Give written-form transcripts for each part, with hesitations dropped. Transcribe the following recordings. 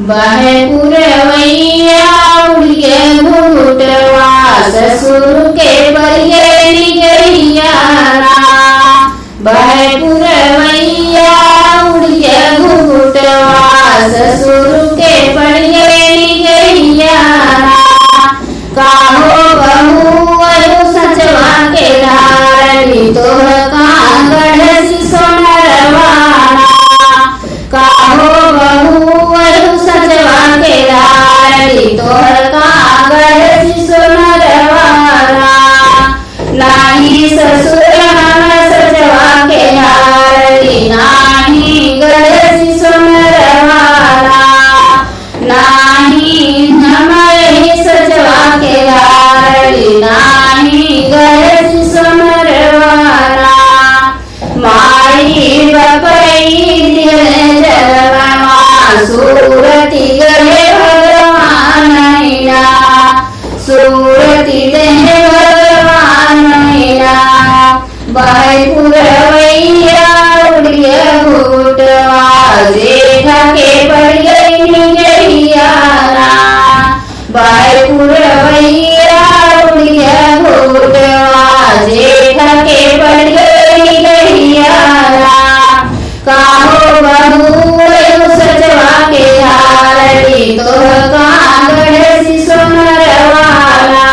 बहे पुरवैया उड़िए घूटवा ससुर के परिये निगरिया बहे पुरवैया उड़िए घूटवा ससुर के परिये निगरिया काहो बहू अरु सचवा के धारणी तोह कांगड़ सोनरवाना काहो बहू अरु सचवा के धारणी तोह कांगड़ सोनरवाना नाही ससुर हम सचवा के धारणी नाही गढ़ सोनरवाना नाही हमारे सचवा के धारणी नाही गढ़ सोनरवाना माई बपई दिल जलवा सूरती गहे भगवान नैना सूरती देह भगवान नैना बाई पुरवैया उड़िया घूटवा जेठा के पड़ गई निगरिया बाई पुरवैया उड़िया घूटवा जेठा के पड़ गई निगरिया काहो बहू सचवा के धारणी तोह कांगड़ सोनरवाना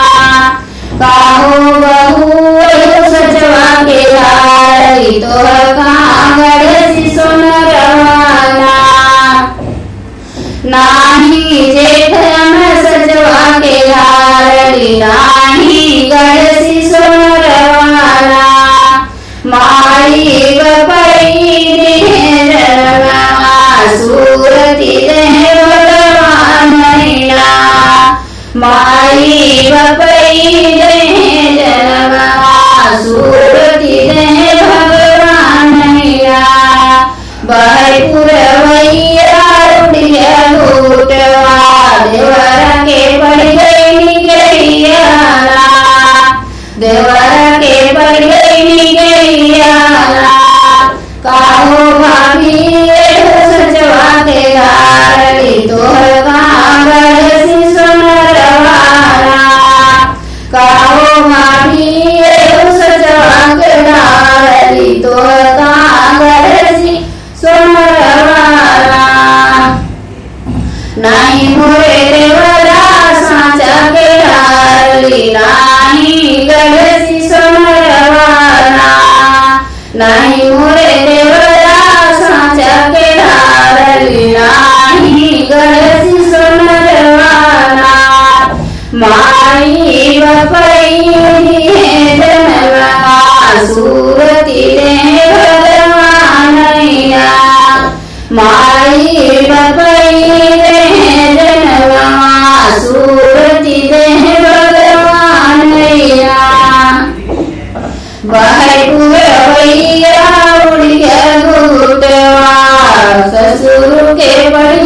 काहो बहू सचवा के धारणी तोह कांगड़ सोनरवाना नाही जेठ हम सचवा के धारणी नाही गढ़ सोनरवाना माई बपई जलवा सूरती देह भगवान नैना माई बपई जलवा सूरती देह भगवान नैना बहे पुरवैया उड़िया घूटवा देवर के पड़ गई निगरिया देवर के पड़ गई निगरिया काहो भाभी सचवा के धारणी तोह कांगड़ सोनरवाना काहो भाभी सचवा के धारणी तोह कांगड़ सोनरवाना नाही मोरे देवरा साचा के धारणी नाही गढ़ सोनरवाना नाही मोरे देवरा साचा के धारणी नाही गढ़ सोनरवाना माई बपई जनवा सूरती देह भगवान नैना माई बपई जनवा सूरती देह भगवान नैना बहे पुरवैया उड़िया घूटवा ससुर के पड़